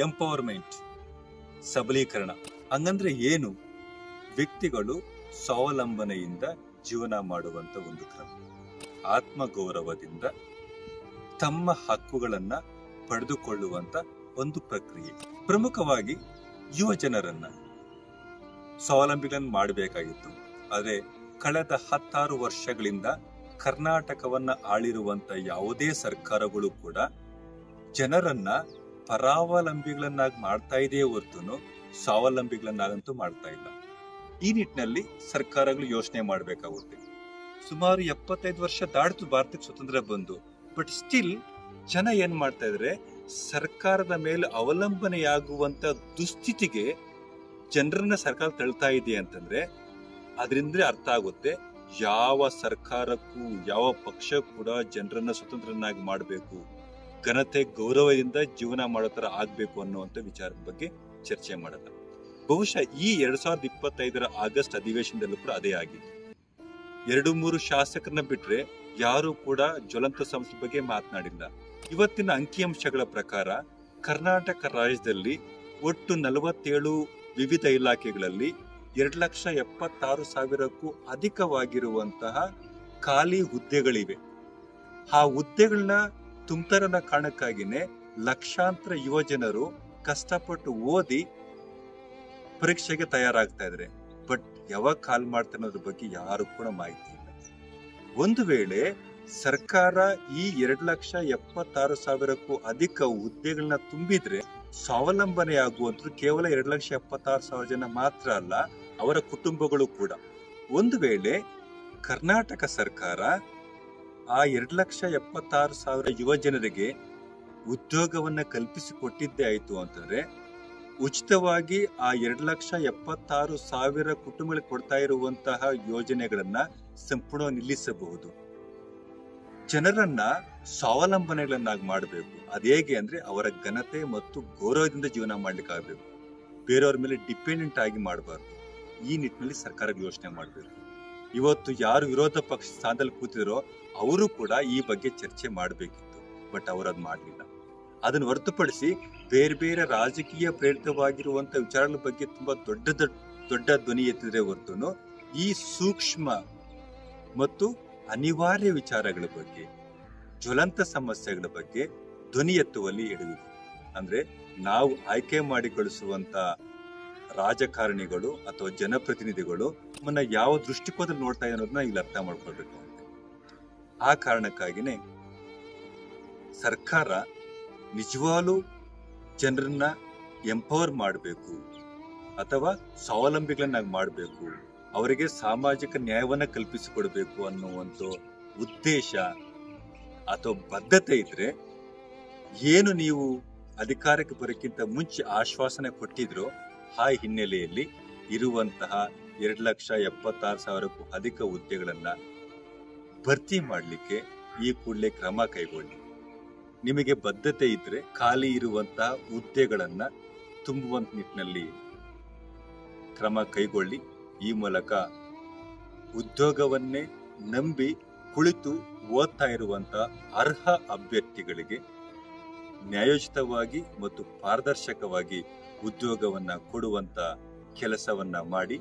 Empowerment, ಸಬಲೀಕರಣ. ಹಂಗಂದ್ರೆ ಏನು? ವ್ಯಕ್ತಿಗಳು ಸ್ವಾವಲಂಬನೆಯಿಂದ ಜೀವನ ಮಾಡುವಂತ ಒಂದು ಕ್ರಮ, ಆತ್ಮಗೌರವದಿಂದ ತಮ್ಮ ಹಕ್ಕುಗಳನ್ನ ಪಡೆದುಕೊಳ್ಳುವಂತ ಒಂದು ಪ್ರಕ್ರಿಯೆ. ಪ್ರಮುಖವಾಗಿ ಯುವ ಜನರನ್ನ ಸ್ವಾವಲಂಬಿಗಳನ್ನು ಮಾಡಬೇಕಾಗಿತ್ತು. ಆದ್ರೆ ಕಳೆದ 16 ವರ್ಷಗಳಿಂದ ಕರ್ನಾಟಕವನ್ನ ಆಳಿರುವಂತ ಯಾವುದೇ ಸರ್ಕಾರಗಳು ಕೂಡ ಜನರನ್ನ ಪರಾವಲಂಬಿಗಳನ್ನಾಗಿ ಮಾಡ್ತಾ ಇದೆಯೇ ಹೊರತು ಸ್ವಾವಲಂಬಿಗಳನ್ನಾಗಂತೂ ಮಾಡ್ತಾ ಇಲ್ಲ. ಈ ನಿಟ್ಟಿನಲ್ಲಿ ಸರ್ಕಾರಗಳು ಯೋಚನೆ ಮಾಡಬೇಕಾಗುತ್ತೆ. ಸುಮಾರು 75 ವರ್ಷ ದಾಟಿತು ಭಾರತಕ್ಕೆ ಸ್ವತಂತ್ರ ಬಂದು, ಬಟ್ ಸ್ಟಿಲ್ ಜನ ಏನ್ ಮಾಡ್ತಾ ಇದ್ರೆ, ಸರ್ಕಾರದ ಮೇಲೆ ಅವಲಂಬನೆಯಾಗುವಂತ ದುಸ್ಥಿತಿಗೆ ಜನರನ್ನ ಸರ್ಕಾರ ತಳ್ತಾ ಇದೆ ಅಂತಂದ್ರೆ ಅದರಿಂದ ಅರ್ಥ ಆಗುತ್ತೆ ಯಾವ ಸರ್ಕಾರಕ್ಕೂ ಯಾವ ಪಕ್ಷ ಕೂಡ ಜನರನ್ನ ಸ್ವತಂತ್ರನಾಗಿ ಮಾಡಬೇಕು, ಘನತೆ ಗೌರವದಿಂದ ಜೀವನ ಮಾಡೋ ತರ ಆಗ್ಬೇಕು ಅನ್ನುವಂತ ವಿಚಾರದ ಬಗ್ಗೆ ಚರ್ಚೆ ಮಾಡಲ್ಲ. ಬಹುಶಃ ಈ 2025 ಆಗಸ್ಟ್ ಅಧಿವೇಶನದಲ್ಲೂ ಕೂಡ ಅದೇ ಆಗಿದೆ. 2-3 ಶಾಸಕರನ್ನ ಬಿಟ್ರೆ ಯಾರು ಕೂಡ ಜ್ವಲಂತ ಸಮಸ್ಯೆ ಬಗ್ಗೆ ಮಾತನಾಡಿಲ್ಲ. ಇವತ್ತಿನ ಅಂಕಿಅಂಶಗಳ ಪ್ರಕಾರ ಕರ್ನಾಟಕ ರಾಜ್ಯದಲ್ಲಿ ಒಟ್ಟು 47 ವಿವಿಧ ಇಲಾಖೆಗಳಲ್ಲಿ 2,76,000ಕ್ಕೂ ಅಧಿಕವಾಗಿರುವಂತಹ ಖಾಲಿ ಹುದ್ದೆಗಳಿವೆ. ಆ ಹುದ್ದೆಗಳನ್ನ ತುಂಬ್ತಾರನ್ನ ಕಾರಣಕ್ಕಾಗಿನೇ ಲಕ್ಷಾಂತರ ಯುವ ಜನರು ಕಷ್ಟಪಟ್ಟು ಓದಿ ಪರೀಕ್ಷೆಗೆ ತಯಾರಾಗ್ತಾ ಇದ್ದಾರೆ. ಬಟ್ ಯಾವಾಗ ಕಾಲ್ ಮಾಡ್ತಾರೆ ಅನ್ನೋದ್ರ ಬಗ್ಗೆ ಯಾರು ಕೂಡ ಮಾಹಿತಿ ಇಲ್ಲ. ಒಂದು ವೇಳೆ ಸರ್ಕಾರ ಈ 2,76,000ಕ್ಕೂ ಅಧಿಕ ಹುದ್ದೆಗಳನ್ನ ತುಂಬಿದ್ರೆ ಸ್ವಾವಲಂಬನೆ ಆಗುವಂತರು ಕೇವಲ 2,76,000 ಜನ ಮಾತ್ರ ಅಲ್ಲ, ಅವರ ಕುಟುಂಬಗಳು ಕೂಡ. ಒಂದು ವೇಳೆ ಕರ್ನಾಟಕ ಸರ್ಕಾರ ಆ 2,76,000 ಯುವ ಜನರಿಗೆ ಉದ್ಯೋಗವನ್ನ ಕಲ್ಪಿಸಿಕೊಟ್ಟಿದ್ದೇ ಆಯ್ತು ಅಂತಂದ್ರೆ ಉಚಿತವಾಗಿ ಆ 2,76,000 ಕುಟುಂಬಗಳಿಗೆ ಕೊಡ್ತಾ ಇರುವಂತಹ ಯೋಜನೆಗಳನ್ನ ಸಂಪೂರ್ಣ ನಿಲ್ಲಿಸಬಹುದು. ಜನರನ್ನ ಸ್ವಾವಲಂಬನೆಗಳನ್ನಾಗಿ ಮಾಡಬೇಕು. ಅದೇಗೆ ಅಂದ್ರೆ ಅವರ ಘನತೆ ಮತ್ತು ಗೌರವದಿಂದ ಜೀವನ ಮಾಡ್ಲಿಕ್ಕೆ ಆಗ್ಬೇಕು, ಬೇರೆಯವ್ರ ಮೇಲೆ ಡಿಪೆಂಡೆಂಟ್ ಆಗಿ ಮಾಡಬಾರ್ದು. ಈ ನಿಟ್ಟಿನಲ್ಲಿ ಸರ್ಕಾರ ಯೋಚನೆ ಮಾಡಬೇಕು. ಇವತ್ತು ಯಾರು ವಿರೋಧ ಪಕ್ಷ ಸ್ಥಾನದಲ್ಲಿ ಕೂತಿದ್ರೋ ಅವರು ಕೂಡ ಈ ಬಗ್ಗೆ ಚರ್ಚೆ ಮಾಡಬೇಕಿತ್ತು, ಬಟ್ ಅವರದ್ ಮಾಡಲಿಲ್ಲ. ಅದನ್ನು ಹೊರತುಪಡಿಸಿ ಬೇರೆ ಬೇರೆ ರಾಜಕೀಯ ಪ್ರೇರಿತವಾಗಿರುವಂತ ವಿಚಾರಗಳ ಬಗ್ಗೆ ತುಂಬಾ ದೊಡ್ಡ ಧ್ವನಿ ಎತ್ತಿದ್ರೆ ಹೊರತು ಈ ಸೂಕ್ಷ್ಮ ಮತ್ತು ಅನಿವಾರ್ಯ ವಿಚಾರಗಳ ಬಗ್ಗೆ, ಜ್ವಲಂತ ಸಮಸ್ಯೆಗಳ ಬಗ್ಗೆ ಧ್ವನಿ ಎತ್ತುವಲ್ಲಿ ಎಡವಿದೆ. ಅಂದ್ರೆ ನಾವು ಆಯ್ಕೆ ಮಾಡಿ ಕಳಿಸುವಂತ ರಾಜಕಾರಣಿಗಳು ಅಥವಾ ಜನಪ್ರತಿನಿಧಿಗಳು ನಮ್ಮನ್ನ ಯಾವ ದೃಷ್ಟಿಕೋನದಲ್ಲಿ ನೋಡ್ತಾ ಇದೆ ಅನ್ನೋದನ್ನ ಇಲ್ಲಿ ಅರ್ಥ ಮಾಡ್ಕೊಳ್ಬೇಕು. ಆ ಕಾರಣಕ್ಕಾಗಿನೇ ಸರ್ಕಾರ ನಿಜವಾಗ್ಲೂ ಜನರನ್ನ ಎಂಪವರ್ ಮಾಡಬೇಕು ಅಥವಾ ಸ್ವಾವಲಂಬಿಗಳನ್ನಾಗಿ ಮಾಡಬೇಕು, ಅವರಿಗೆ ಸಾಮಾಜಿಕ ನ್ಯಾಯವನ್ನ ಕಲ್ಪಿಸಿಕೊಡ್ಬೇಕು ಅನ್ನುವಂತ ಉದ್ದೇಶ ಅಥವಾ ಬದ್ಧತೆ ಇದ್ರೆ ಏನು ನೀವು ಅಧಿಕಾರಕ್ಕೆ ಬರೋಕ್ಕಿಂತ ಮುಂಚೆ ಆಶ್ವಾಸನೆ ಕೊಟ್ಟಿದ್ರು ಆ ಹಿನ್ನೆಲೆಯಲ್ಲಿ ಇರುವಂತಹ 2,76,000ಕ್ಕೂ ಅಧಿಕ ಹುದ್ದೆಗಳನ್ನ ಭರ್ತಿ ಮಾಡಲಿಕ್ಕೆ ಈ ಕೂಡಲೇ ಕ್ರಮ ಕೈಗೊಳ್ಳಿ. ನಿಮಗೆ ಬದ್ಧತೆ ಇದ್ರೆ ಖಾಲಿ ಇರುವಂತಹ ಹುದ್ದೆಗಳನ್ನ ತುಂಬುವಂತ ನಿಟ್ಟಿನಲ್ಲಿ ಕ್ರಮ ಕೈಗೊಳ್ಳಿ. ಈ ಮೂಲಕ ಉದ್ಯೋಗವನ್ನೇ ನಂಬಿ ಕುಳಿತು ಓದ್ತಾ ಇರುವಂತಹ ಅರ್ಹ ಅಭ್ಯರ್ಥಿಗಳಿಗೆ ನ್ಯಾಯೋಚಿತವಾಗಿ ಮತ್ತು ಪಾರದರ್ಶಕವಾಗಿ ಉದ್ಯೋಗವನ್ನ ಕೊಡುವಂತ ಕೆಲಸವನ್ನ ಮಾಡಿ